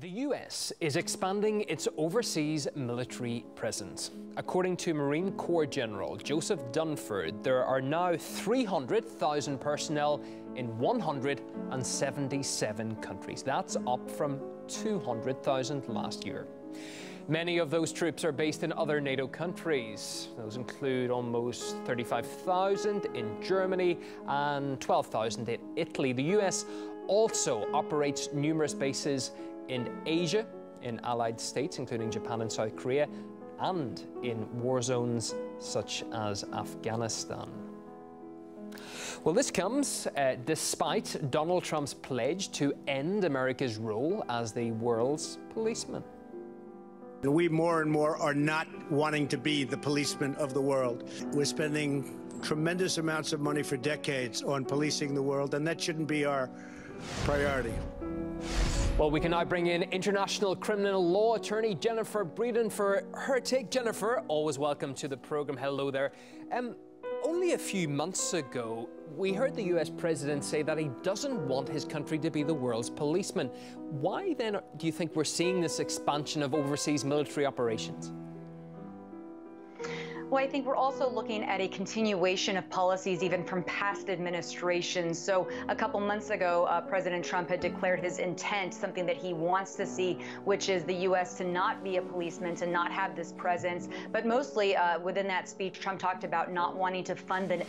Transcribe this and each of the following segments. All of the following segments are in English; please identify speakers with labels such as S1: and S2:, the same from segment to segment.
S1: The US is expanding its overseas military presence. According to Marine Corps General Joseph Dunford, there are now 300,000 personnel in 177 countries. That's up from 200,000 last year. Many of those troops are based in other NATO countries. Those include almost 35,000 in Germany and 12,000 in Italy. The US also operates numerous bases in Asia, in allied states, including Japan and South Korea, and in war zones such as Afghanistan. Well, this comes despite Donald Trump's pledge to end America's role as the world's policeman.
S2: We more and more are not wanting to be the policeman of the world. We're spending tremendous amounts of money for decades on policing the world, and that shouldn't be our priority.
S1: Well, we can now bring in international criminal law attorney Jennifer Breeden for her take. Jennifer, always welcome to the program. Hello there. Only a few months ago, we heard the US president say that he doesn't want his country to be the world's policeman. Why then do you think we're seeing this expansion of overseas military operations?
S3: Well, I think we're also looking at a continuation of policies even from past administrations. So a couple months ago, President Trump had declared his intent, something that he wants to see, which is the U.S. to not be a policeman, to not have this presence. But mostly within that speech, Trump talked about not wanting to fund the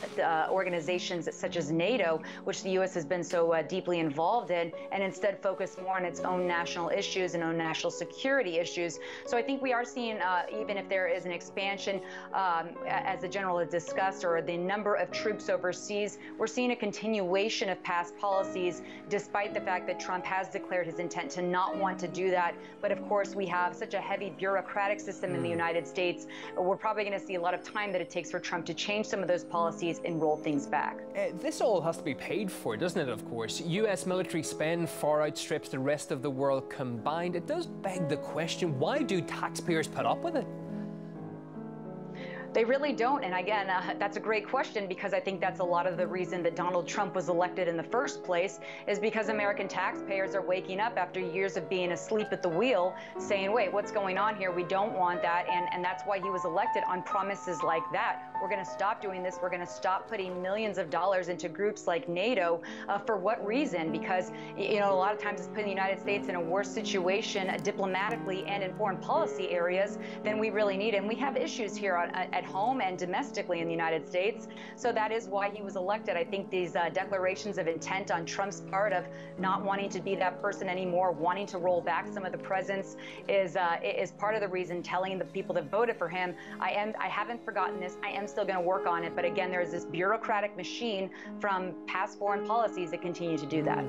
S3: organizations such as NATO, which the U.S. has been so deeply involved in, and instead focus more on its own national issues and own national security issues. So I think we are seeing, even if there is an expansion, as the general has discussed, or the number of troops overseas, we're seeing a continuation of past policies, despite the fact that Trump has declared his intent to not want to do that. But of course, we have such a heavy bureaucratic system in the United States. We're probably going to see a lot of time that it takes for Trump to change some of those policies and roll things back.
S1: This all has to be paid for, doesn't it, of course? US military spend far outstrips the rest of the world combined. It does beg the question, why do taxpayers put up with it?
S3: They really don't. And again, that's a great question, because I think that's a lot of the reason that Donald Trump was elected in the first place, is because American taxpayers are waking up after years of being asleep at the wheel, saying, wait, what's going on here? We don't want that. And that's why he was elected, on promises like that. We're going to stop doing this. We're going to stop putting millions of dollars into groups like NATO. For what reason? Because, you know, a lot of times it's putting the United States in a worse situation diplomatically and in foreign policy areas than we really need. And we have issues here at home and domestically in the United States. So that is why he was elected. I think these declarations of intent on Trump's part of not wanting to be that person anymore, wanting to roll back some of the presence, is part of the reason, telling the people that voted for him, I haven't forgotten this, I am still going to work on it. But again, there's this bureaucratic machine from past foreign policies that continue to do that.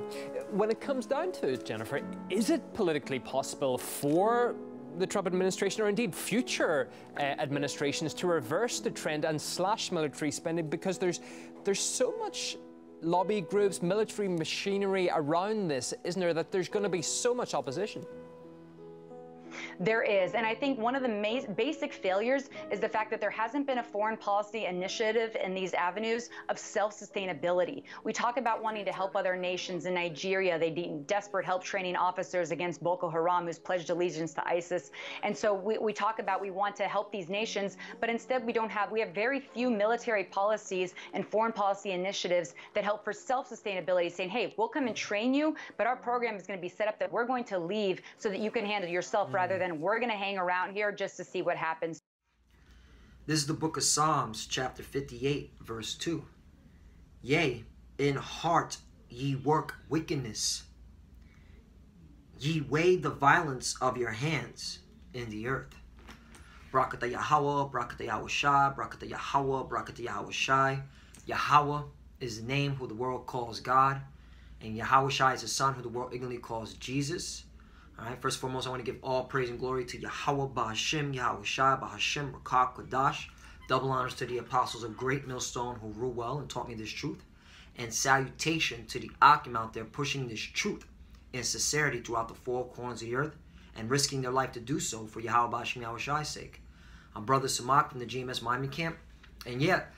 S1: When it comes down to it, Jennifer, is it politically possible for the Trump administration, or indeed future administrations, to reverse the trend and slash military spending? Because there's so much lobby groups, military machinery around this, isn't there, that there's going to be so much opposition?
S3: There is. And I think one of the basic failures is the fact that there hasn't been a foreign policy initiative in these avenues of self-sustainability. We talk about wanting to help other nations. In Nigeria, they need desperate help training officers against Boko Haram, who's pledged allegiance to ISIS. And so we talk about we want to help these nations, but instead we have very few military policies and foreign policy initiatives that help for self-sustainability, saying, hey, we'll come and train you, but our program is going to be set up that we're going to leave so that you can handle yourself, rather than we're going to hang around here just to see what happens.
S4: This is the book of Psalms, chapter 58, verse 2. Yea, in heart ye work wickedness. Ye weigh the violence of your hands in the earth. Brakata Yahweh, Brakata Yahushai, Brakata Yahweh, Brakata Yahushai. Yahweh is the name who the world calls God, and Yahushai is the son who the world ignorantly calls Jesus. All right, first and foremost, I want to give all praise and glory to Yahweh, Bahashim, Yahushai, Bahashim, Rakah, Kodash. Double honors to the apostles of Great Millstone who rule well and taught me this truth. And salutation to the Akim out there pushing this truth in sincerity throughout the four corners of the earth and risking their life to do so for Yahweh, Bahashim, Yahushai's sake. I'm Brother Samak from the GMS Miami Camp. And yet,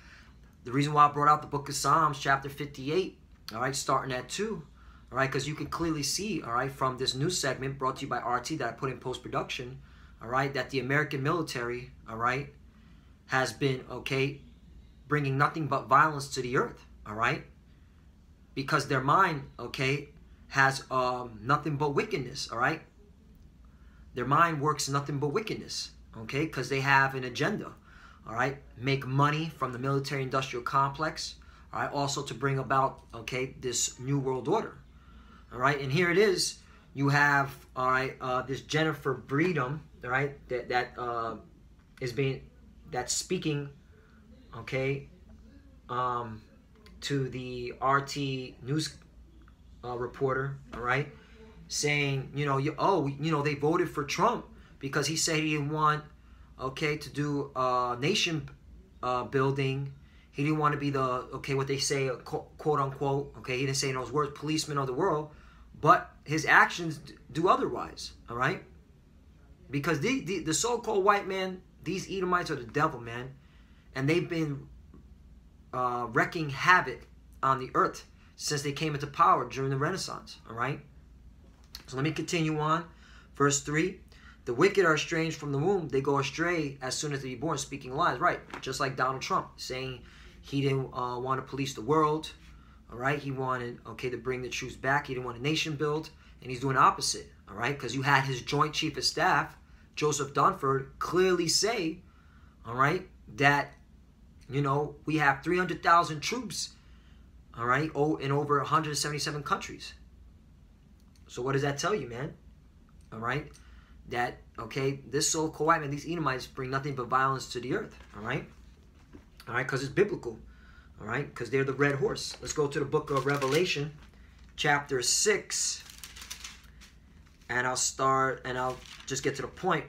S4: the reason why I brought out the book of Psalms, chapter 58, all right, starting at 2, all right, because you can clearly see, all right, from this news segment brought to you by RT that I put in post-production, all right, that the American military, all right, has been, okay, bringing nothing but violence to the earth, all right, because their mind, okay, has nothing but wickedness, all right. Their mind works nothing but wickedness, okay, because they have an agenda, all right, make money from the military-industrial complex, all right, also to bring about, okay, this new world order, all right, and here it is. You have, all right, this Jennifer Breedham, all right, that's speaking, okay, to the RT news reporter, all right, saying, you know, they voted for Trump because he said he didn't want, okay, to do nation building. He didn't want to be the, okay, what they say, quote unquote, okay, he didn't say those words, policeman of the world, but his actions do otherwise, all right? Because the so-called white man, these Edomites are the devil, man, and they've been wreaking havoc on the earth since they came into power during the Renaissance, all right? So let me continue on. Verse 3, the wicked are estranged from the womb. They go astray as soon as they be born, speaking lies, right? Just like Donald Trump, saying he didn't want to police the world, all right? He wanted, okay, to bring the troops back. He didn't want a nation build, and he's doing the opposite, all right? Because you had his Joint Chief of Staff, Joseph Dunford, clearly say, all right, that, you know, we have 300,000 troops, all right, in over 177 countries. So what does that tell you, man? All right, that, okay, this so-called white man, these Edomites bring nothing but violence to the earth, all right? All right, because it's biblical, all right, because they're the red horse. Let's go to the book of Revelation, chapter 6, and I'll just get to the point.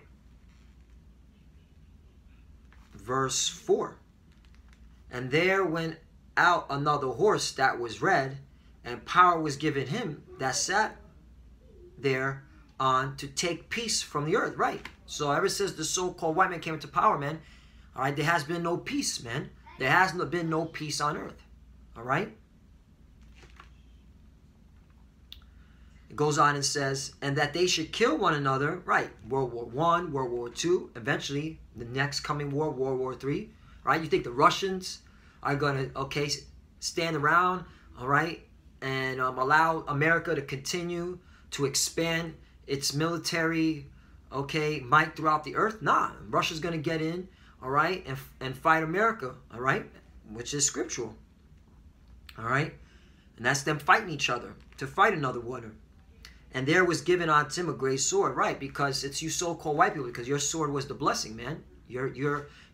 S4: Verse 4. And there went out another horse that was red, and power was given him that sat there on to take peace from the earth, right? So ever since the so-called white man came into power, man, all right, there has been no peace, man. There has been no peace on earth, all right? It goes on and says, and that they should kill one another, right? World War I, World War II, eventually the next coming war, World War III, right? You think the Russians are going to, okay, stand around, all right, and allow America to continue to expand its military, okay, might throughout the earth? Nah, Russia's going to get in, all right, and fight America, all right, which is scriptural, all right? And that's them fighting each other to fight another one. And there was given unto him a great sword, right? Because it's you so-called white people, because your sword was the blessing, man. You're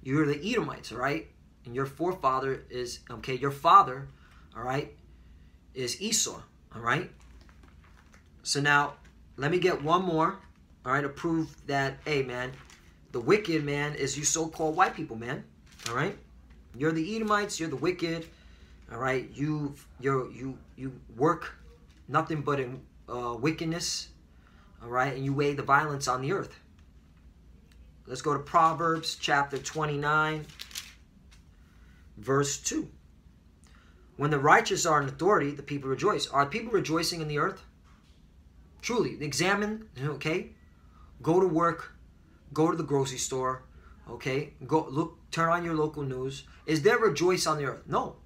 S4: the Edomites, all right? And your forefather is, okay, your father, all right, is Esau, all right? So now, let me get one more, all right, to prove that, hey, man, the wicked, man, is you so-called white people, man, all right? You're the Edomites, you're the wicked, all right? You work nothing but in wickedness, all right? And you weigh the violence on the earth. Let's go to Proverbs chapter 29, verse 2. When the righteous are in authority, the people rejoice. Are people rejoicing in the earth? Truly, examine, okay? Go to work, go to the grocery store, okay? Go look, turn on your local news. Is there rejoice on the earth? No.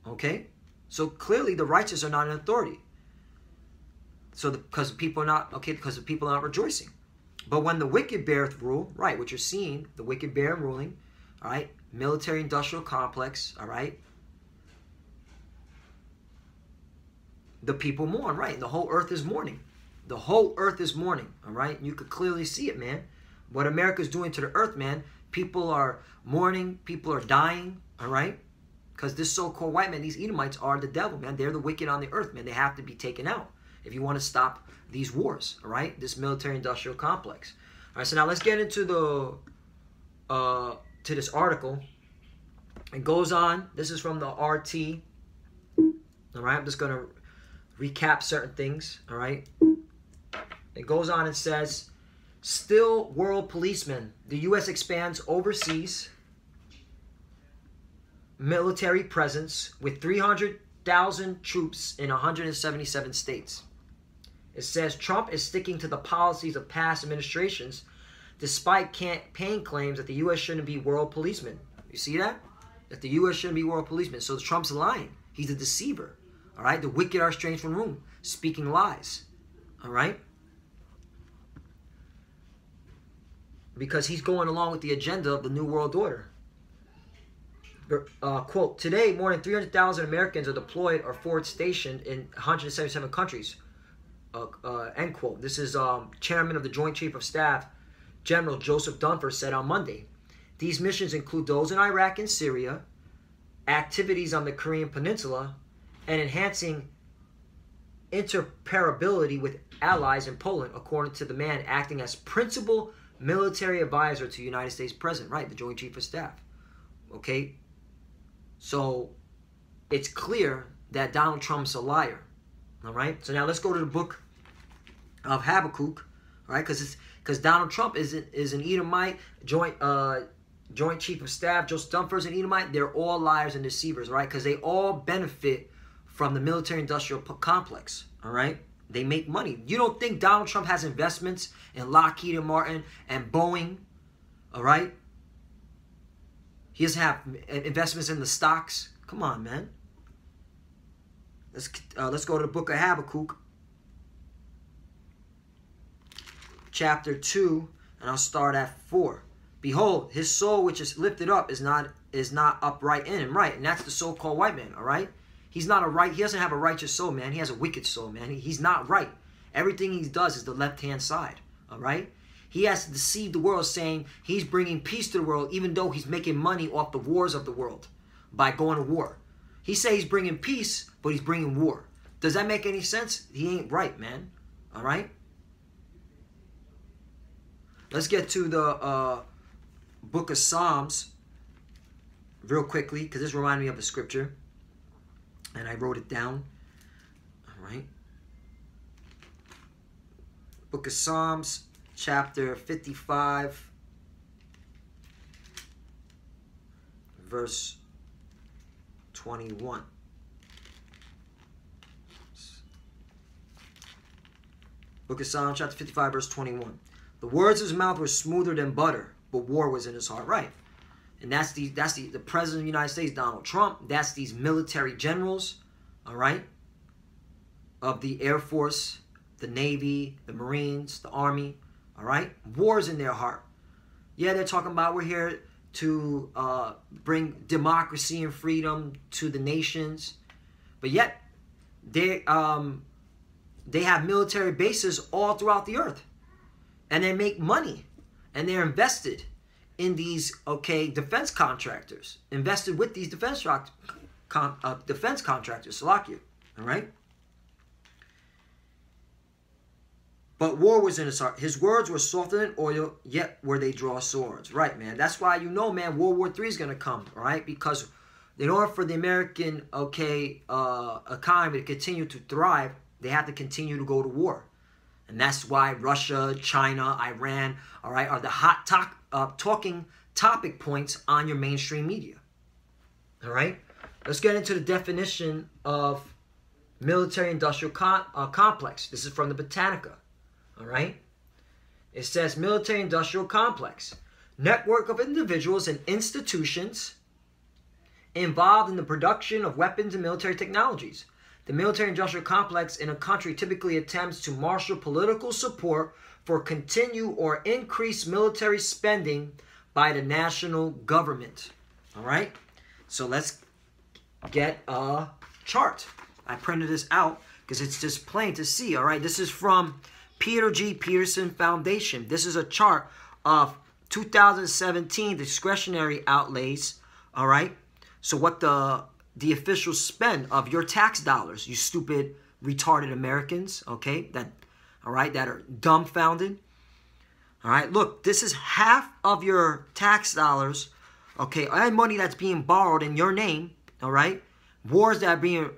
S4: Okay? So clearly the righteous are not in authority. So because people are not, okay, because the people are not rejoicing. But when the wicked beareth rule, right, what you're seeing, the wicked bear ruling, all right, military-industrial complex, all right, the people mourn, right? The whole earth is mourning. The whole earth is mourning, all right? You could clearly see it, man. What America's doing to the earth, man. People are mourning. People are dying, all right? Because this so-called white man, these Edomites are the devil, man. They're the wicked on the earth, man. They have to be taken out if you want to stop these wars, all right? This military-industrial complex. All right, so now let's get into to this article. It goes on. This is from the RT. All right, I'm just going to recap certain things, all right? It goes on and says, still world policeman. The U.S. expands overseas military presence with 300,000 300,000 troops in 177 states. It says Trump is sticking to the policies of past administrations despite campaign claims that the U.S. shouldn't be world policemen. You see that? That the U.S. shouldn't be world policemen. So Trump's lying. He's a deceiver. All right? The wicked are estranged from the womb, speaking lies. All right? Because he's going along with the agenda of the New World Order. Quote, today, more than 300,000 Americans are deployed or forward stationed in 177 countries. End quote. This is Chairman of the Joint Chief of Staff, General Joseph Dunford, said on Monday. These missions include those in Iraq and Syria, activities on the Korean Peninsula, and enhancing interoperability with allies in Poland, according to the man acting as principal military advisor to the United States President. Right, the Joint Chief of Staff. Okay? So, it's clear that Donald Trump's a liar. All right? So now let's go to the book of Habakkuk. All right? Because Donald Trump is an Edomite, Joint Chief of Staff, Joseph Dunford's an Edomite. They're all liars and deceivers, right? Because they all benefit from the military-industrial complex, all right? They make money. You don't think Donald Trump has investments in Lockheed Martin and Boeing, all right? He doesn't have investments in the stocks. Come on, man. Let's go to the book of Habakkuk, chapter 2, and I'll start at 4. Behold, his soul which is lifted up is not upright in him, right? And that's the so-called white man, all right? He doesn't have a righteous soul, man. He has a wicked soul, man. He's not right. Everything he does is the left-hand side, all right? He has to deceive the world saying he's bringing peace to the world even though he's making money off the wars of the world by going to war. He says he's bringing peace, but he's bringing war. Does that make any sense? He ain't right, man, all right? Let's get to the book of Psalms real quickly, because this reminded me of a scripture, and I wrote it down. All right. Book of Psalms, chapter 55, verse 21. Book of Psalms, chapter 55, verse 21. The words of his mouth were smoother than butter, but war was in his heart. Right. And that's the President of the United States, Donald Trump. That's these military generals, all right, of the Air Force, the Navy, the Marines, the Army, all right? War's in their heart. Yeah, they're talking about we're here to bring democracy and freedom to the nations, but yet they have military bases all throughout the earth, and they make money, and they're invested in these, defense contractors, invested with these defense contractors, Slovakia, all right? But war was in his heart. His words were softer than oil, yet where they draw swords. Right, man. That's why you know, man, World War III is going to come, all right? Because in order for the American, economy to continue to thrive, they have to continue to go to war. And that's why Russia, China, Iran, all right, are the hot talking topic points on your mainstream media. All right? Let's get into the definition of military-industrial complex. This is from the Britannica. All right? It says military-industrial complex. Network of individuals and institutions involved in the production of weapons and military technologies. The military-industrial complex in a country typically attempts to marshal political support for continued or increased military spending by the national government. All right? So let's get a chart. I printed this out because it's just plain to see. All right? This is from Peter G. Peterson Foundation. This is a chart of 2017 discretionary outlays. All right? So what the official spend of your tax dollars, you stupid, retarded Americans, okay, that are dumbfounded. All right, look, this is half of your tax dollars, okay, and money that's being borrowed in your name, all right, wars that are being,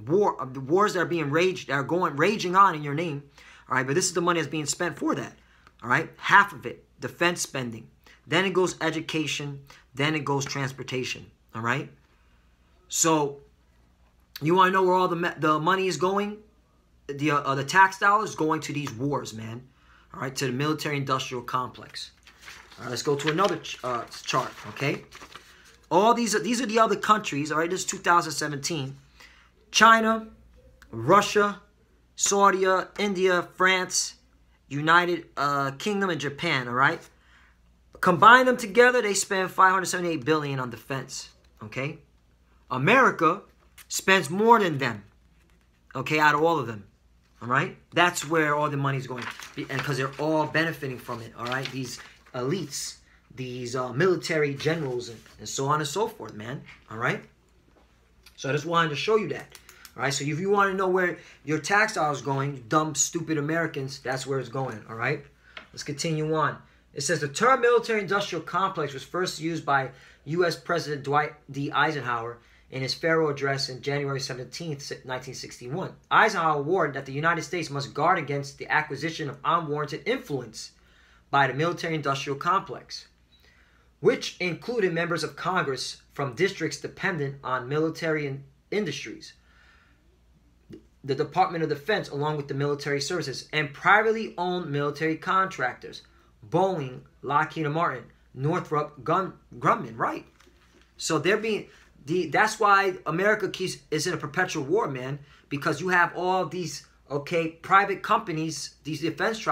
S4: wars that are being raging on in your name, all right, but this is the money that's being spent for that, all right, half of it, defense spending, then it goes education, then it goes transportation. All right? So you want to know where all the money is going? The tax dollars going to these wars, man. All right, to the military-industrial complex. All right, let's go to another chart, okay? All these are the other countries, all right? This is 2017. China, Russia, Saudi, India, France, United Kingdom, and Japan, all right? Combine them together, they spend $578 billion on defense, okay? America spends more than them, okay, out of all of them, all right? That's where all the money's going, and because they're all benefiting from it, all right? These elites, these military generals, and so on and so forth, man, all right? So I just wanted to show you that, all right? So if you want to know where your tax dollars going, you dumb, stupid Americans, that's where it's going, all right? Let's continue on. It says the term military-industrial complex was first used by U.S. President Dwight D. Eisenhower in his farewell address on January 17, 1961. Eisenhower warned that the United States must guard against the acquisition of unwarranted influence by the military-industrial complex, which included members of Congress from districts dependent on military industries, the Department of Defense, along with the military services, and privately owned military contractors, Boeing, Lockheed Martin, Northrop Grumman, right? So they're being that's why America is in a perpetual war, man, because you have all these private companies, these defense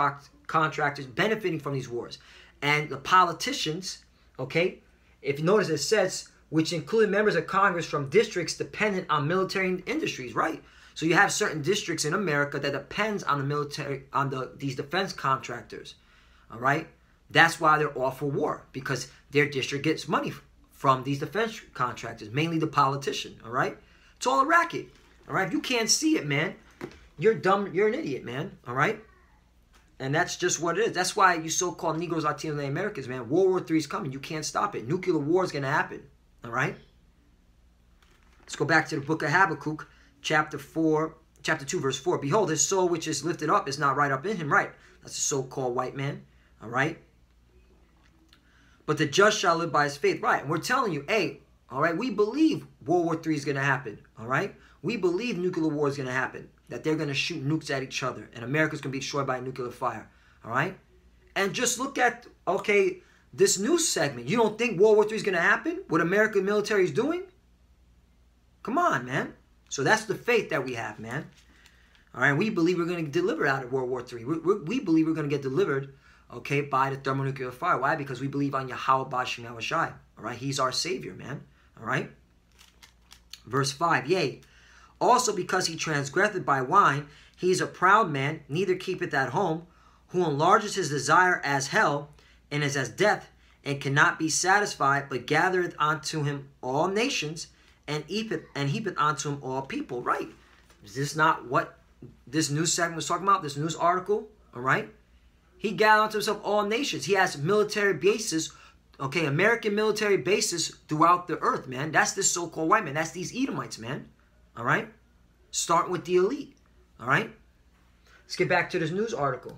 S4: contractors benefiting from these wars, and the politicians, okay, if you notice it says which include members of Congress from districts dependent on military industries, right? So you have certain districts in America that depends on the military, on these defense contractors. All right, that's why they're all for war, because their district gets money from these defense contractors, mainly the politician. All right, it's all a racket. All right, if you can't see it, man, you're dumb. You're an idiot, man. All right, and that's just what it is. That's why you so-called Negroes, Latinos, and Americans, man, World War III is coming. You can't stop it. Nuclear war is gonna happen. All right. Let's go back to the book of Habakkuk, chapter 2, verse 4. Behold, his soul which is lifted up is not right up in him. Right. That's a so-called white man. All right. But the just shall live by his faith. Right. And we're telling you, hey, all right, we believe World War III is going to happen. All right. We believe nuclear war is going to happen. That they're going to shoot nukes at each other. And America's going to be destroyed by a nuclear fire. All right. And just look at, okay, this news segment. You don't think World War III is going to happen? What American military is doing? Come on, man. So that's the faith that we have, man. All right, we believe we're going to deliver out of World War III. We believe we're going to get delivered, okay, by the thermonuclear fire. Why? Because we believe on Yahweh Bashim Yahushai. All right, he's our Savior, man. All right. Verse 5, yea, also because he transgresseth by wine, he is a proud man, neither keepeth at home, who enlarges his desire as hell, and is as death, and cannot be satisfied, but gathereth unto him all nations, and heapeth unto him all people. Right. Is this not what this news segment was talking about, this news article? All right. He gathered unto himself all nations. He has military bases, okay, American military bases throughout the earth, man. That's this so-called white man. That's these Edomites, man. All right. Starting with the elite. All right. Let's get back to this news article.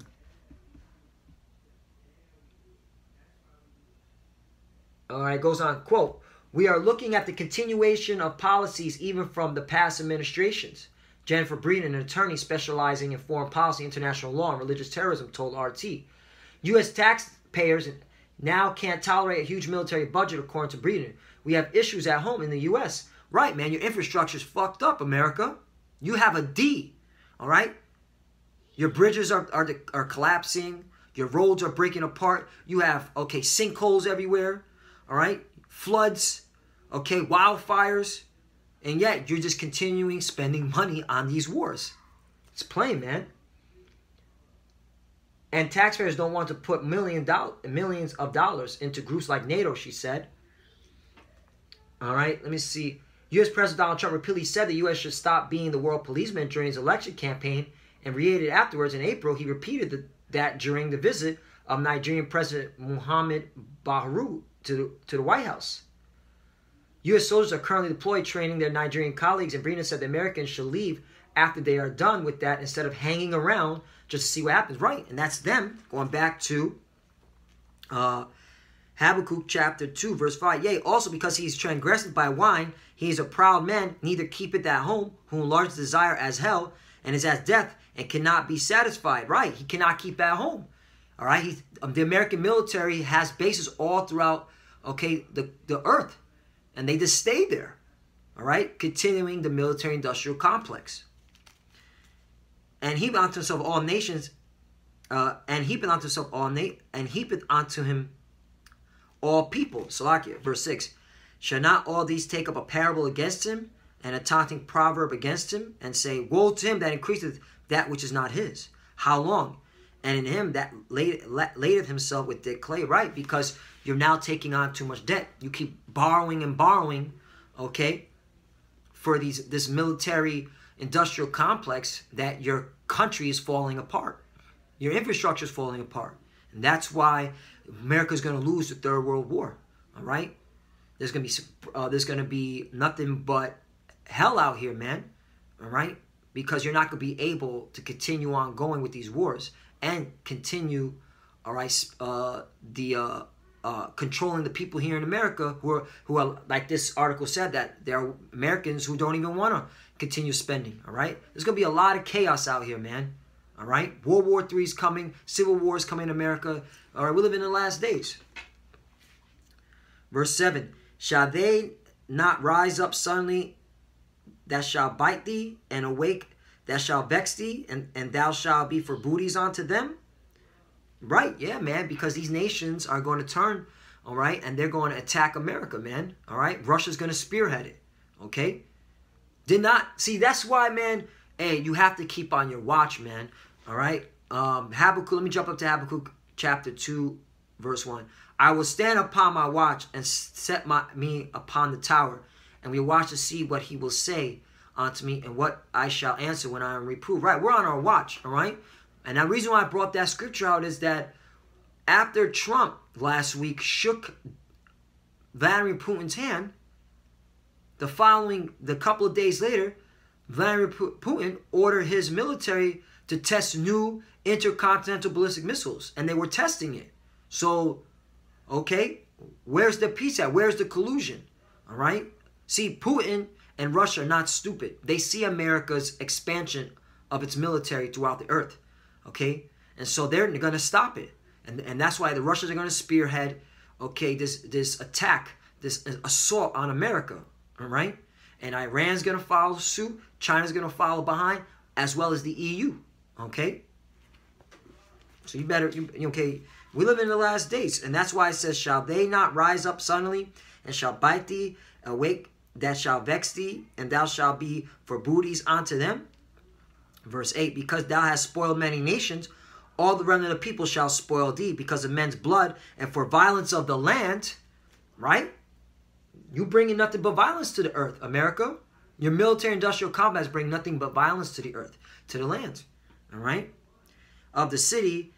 S4: All right. It goes on, quote, we are looking at the continuation of policies even from the past administrations. Jennifer Breeden, an attorney specializing in foreign policy, international law, and religious terrorism, told RT. U.S. taxpayers now can't tolerate a huge military budget, according to Breeden. We have issues at home in the U.S. Right, man, your infrastructure's fucked up, America. You have a D, all right? Your bridges are collapsing. Your roads are breaking apart. You have, okay, sinkholes everywhere, all right? Floods, okay, wildfires. And yet, you're just continuing spending money on these wars. It's plain, man. And taxpayers don't want to put millions of dollars into groups like NATO, she said. All right, let me see. U.S. President Donald Trump repeatedly said the U.S. should stop being the world policeman during his election campaign and reiterated afterwards in April. He repeated that during the visit of Nigerian President Muhammad Buhari to the White House. U.S. soldiers are currently deployed training their Nigerian colleagues, and Breeden said the Americans should leave after they are done with that instead of hanging around just to see what happens. Right, and that's them going back to Habakkuk chapter 2, verse 5. Yea, also because he is transgressed by wine, he is a proud man, neither keepeth at home, whom enlarged desire as hell, and is as death, and cannot be satisfied. Right, he cannot keep at home. All right, the American military has bases all throughout, okay, the earth, and they just stay there. All right, continuing the military-industrial complex. And heapeth unto himself all nations, and heapeth unto himself and heapeth unto him all people. Salakia, verse 6. Shall not all these take up a parable against him, and a taunting proverb against him, and say, woe to him that increaseth that which is not his? How long? And in him that ladeth himself with thick clay. Right, because you're now taking on too much debt. You keep borrowing and borrowing, okay, for this military industrial complex, that your country is falling apart. Your infrastructure is falling apart. And that's why America's going to lose the Third World War. All right? There's going to be nothing but hell out here, man. All right? Because you're not going to be able to continue on going with these wars and continue, all right, controlling the people here in America who are, like this article said, that there are Americans who don't even want to continue spending. All right? There's going to be a lot of chaos out here, man. All right? World War III is coming. Civil War is coming in America. All right? We live in the last days. Verse 7. Shall they not rise up suddenly that shall bite thee, and awake that shall vex thee, and thou shalt be for booties unto them? Right, yeah, man, because these nations are going to turn, all right, and they're going to attack America, man, all right? Russia's going to spearhead it, okay? See, that's why, man, hey, you have to keep on your watch, man, all right? Habakkuk, let me jump up to Habakkuk chapter 2, verse 1. I will stand upon my watch and set me upon the tower, and we watch to see what he will say unto me, and what I shall answer when I am reproved. Right, we're on our watch, all right? And the reason why I brought that scripture out is that after Trump last week shook Vladimir Putin's hand, the couple of days later, Vladimir Putin ordered his military to test new intercontinental ballistic missiles, and they were testing it. So, okay, where's the peace at? Where's the collusion? All right? See, Putin and Russia are not stupid. They see America's expansion of its military throughout the earth. Okay? And so they're going to stop it. And that's why the Russians are going to spearhead, okay, this attack, this assault on America. All right? And Iran's going to follow suit. China's going to follow behind, as well as the EU. Okay? So you better, okay, we live in the last days. And that's why it says, shall they not rise up suddenly, and shall bite thee, awake that shall vex thee, and thou shalt be for booties unto them? Verse 8, because thou hast spoiled many nations, all the remnant of people shall spoil thee, because of men's blood, and for violence of the land. Right? You bringing nothing but violence to the earth, America. Your military-industrial complex bring nothing but violence to the earth, to the land. All right? Of the city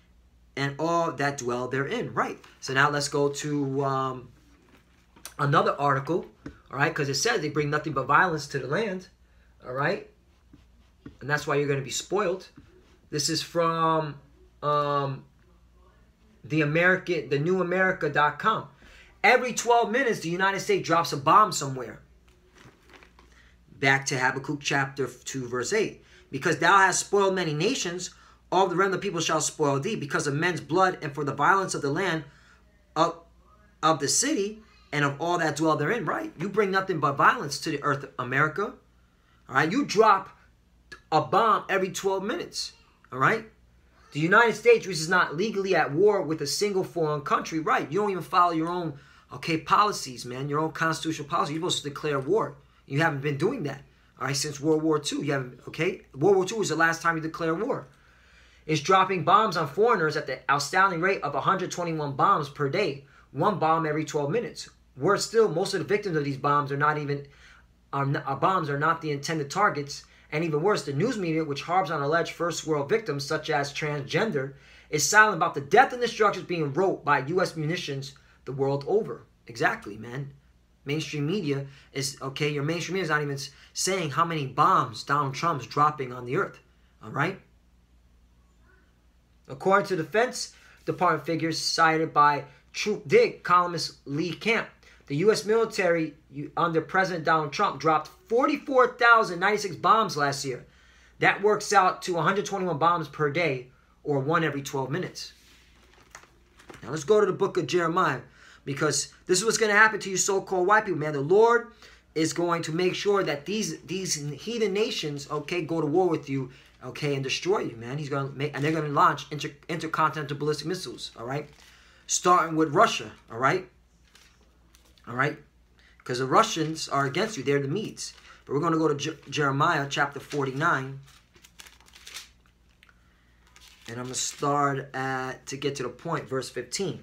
S4: and all that dwell therein. Right. So now let's go to another article. All right? Because it says they bring nothing but violence to the land. All right? And that's why you're going to be spoiled. This is from newamerica.com. Every 12 minutes, the United States drops a bomb somewhere. Back to Habakkuk chapter 2, verse 8. Because thou hast spoiled many nations, all the remnant of people shall spoil thee, because of men's blood, and for the violence of the land, of the city, and of all that dwell therein. Right? You bring nothing but violence to the earth, America. All right? You drop a bomb every 12 minutes. All right? The United States, which is not legally at war with a single foreign country, right? You don't even follow your own, okay, policies, man, your own constitutional policy. You're supposed to declare war. You haven't been doing that, all right, since World War II. You haven't, okay? World War II was the last time you declared war. It's dropping bombs on foreigners at the astounding rate of 121 bombs per day, one bomb every 12 minutes. Worse still, most of the victims of these bombs are not the intended targets. And even worse, the news media, which harbors on alleged first world victims such as transgender, is silent about the death and destruction being wrought by U.S. munitions the world over. Exactly, man. Mainstream media is, okay, your mainstream media is not even saying how many bombs Donald Trump's dropping on the earth. All right? According to Defense Department figures cited by troop dig, columnist Lee Camp. The U.S. military under President Donald Trump dropped 44,096 bombs last year. That works out to 121 bombs per day, or one every 12 minutes. Now let's go to the book of Jeremiah, because this is what's going to happen to you so-called white people, man. The Lord is going to make sure that these heathen nations, okay, go to war with you, okay, and destroy you, man. He's going to make, and they're going to launch intercontinental ballistic missiles, all right, starting with Russia, all right, because the Russians are against you. They're the Medes. But we're going to go to Jeremiah chapter 49. And I'm going to start to get to the point, verse 15.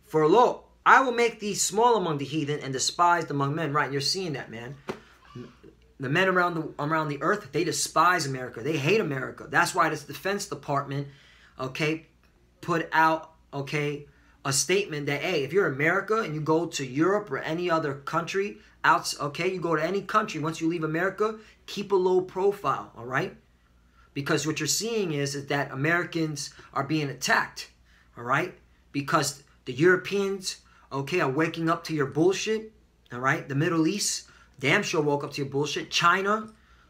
S4: For lo, I will make thee small among the heathen and despised among men. Right, you're seeing that, man. The men around the earth, they despise America. They hate America. That's why this Defense Department, okay, put out, okay, a statement that, hey, if you're America and you go to Europe or any other country, okay, you go to any country, once you leave America, keep a low profile, all right? Because what you're seeing is that Americans are being attacked, all right? Because the Europeans, okay, are waking up to your bullshit, all right? The Middle East, damn sure woke up to your bullshit. China,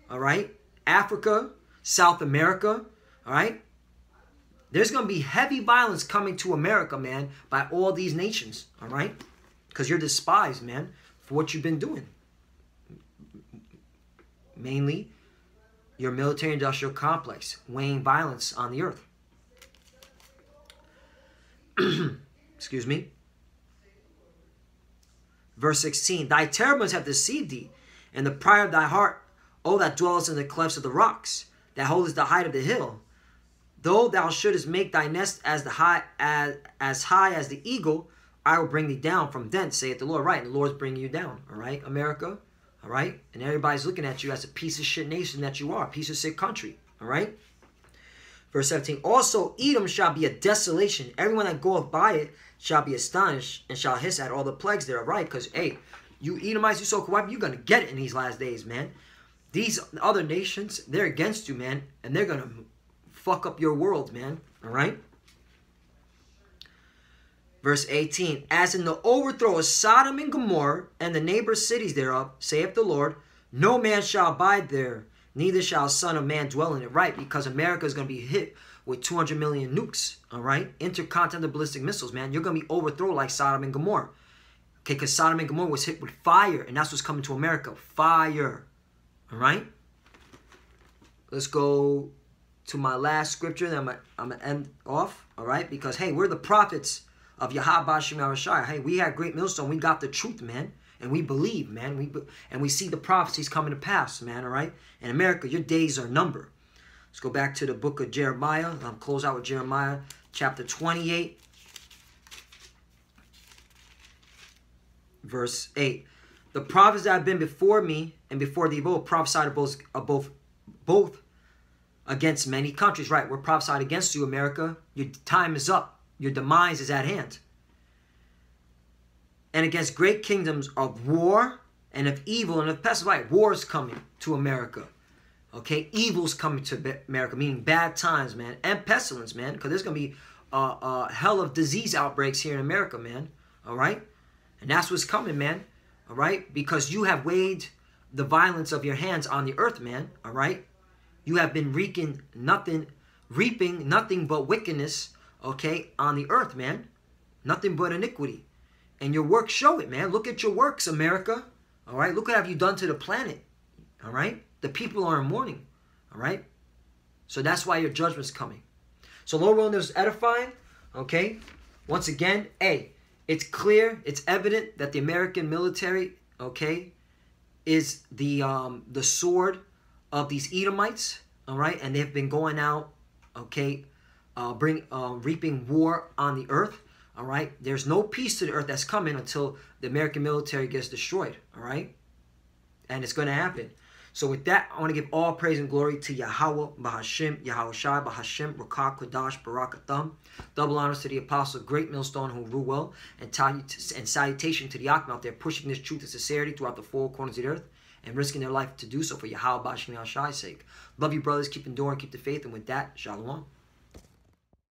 S4: all right? Africa, South America, all right? There's going to be heavy violence coming to America, man, by all these nations, all right? Because you're despised, man, for what you've been doing. Mainly, your military-industrial complex, weighing violence on the earth. Excuse me. Verse 16, thy terribleness have deceived thee, and the pride of thy heart, O that dwellest in the clefts of the rocks, that holdest the height of the hill. Though thou shouldest make thy nest as high as the eagle, I will bring thee down from thence, saith the Lord. Right, and the Lord's bringing you down, all right, America, all right? And everybody's looking at you as a piece of shit nation that you are, a piece of shit country, all right? Verse 17, also Edom shall be a desolation. Everyone that goeth by it shall be astonished and shall hiss at all the plagues thereof, right? Because, hey, you Edomites, you so wipe, you're going to get it in these last days, man. These other nations, they're against you, man, and they're going to fuck up your world, man. All right? Verse 18. As in the overthrow of Sodom and Gomorrah and the neighbor cities thereof, saith the Lord, no man shall abide there, neither shall Son of Man dwell in it. Right? Because America is going to be hit with 200 million nukes. All right? Intercontinental ballistic missiles, man. You're going to be overthrown like Sodom and Gomorrah. Okay? Because Sodom and Gomorrah was hit with fire, and that's what's coming to America. Fire. All right? Let's go to my last scripture, then I'm going to end off, all right? Because, hey, we're the prophets of Yahweh Shem Yahushua. Hey, we had Great Millstone. We got the truth, man. And we believe, man. And we see the prophecies coming to pass, man, all right? In America, your days are numbered. Let's go back to the book of Jeremiah. I'll close out with Jeremiah chapter 28, verse 8. The prophets that have been before me and before thee both prophesied both against many countries. Right, we're prophesied against you, America. Your time is up. Your demise is at hand. And against great kingdoms of war and of evil and of pestilence. Right, war is coming to America. Okay, evil's coming to America, meaning bad times, man. And pestilence, man. Because there's going to be a hell of disease outbreaks here in America, man. All right? And that's what's coming, man. All right? Because you have weighed the violence of your hands on the earth, man. All right? You have been reaping nothing but wickedness, okay, on the earth, man. Nothing but iniquity. And your works show it, man. Look at your works, America. All right? Look what have you done to the planet. All right? The people are in mourning. All right? So that's why your judgment's coming. So Lord willing, this is edifying. Okay? Once again, hey, it's clear, it's evident that the American military, okay, is the sword of these Edomites, all right, and they've been going out, okay, reaping war on the earth, all right. There's no peace to the earth that's coming until the American military gets destroyed, all right, and it's going to happen. So with that, I want to give all praise and glory to Yahweh, Bahashim, Yahushai, Bahashim, Rakah, Kodash, Barakatham. Double honors to the apostle, great millstone who rule well, and salutation to the Akhim out there pushing this truth and sincerity throughout the four corners of the earth and risking their life to do so for Yahweh, Bahashim, Yahushua's sake. Love you, brothers. Keep enduring, keep the faith, and with that, Shalom.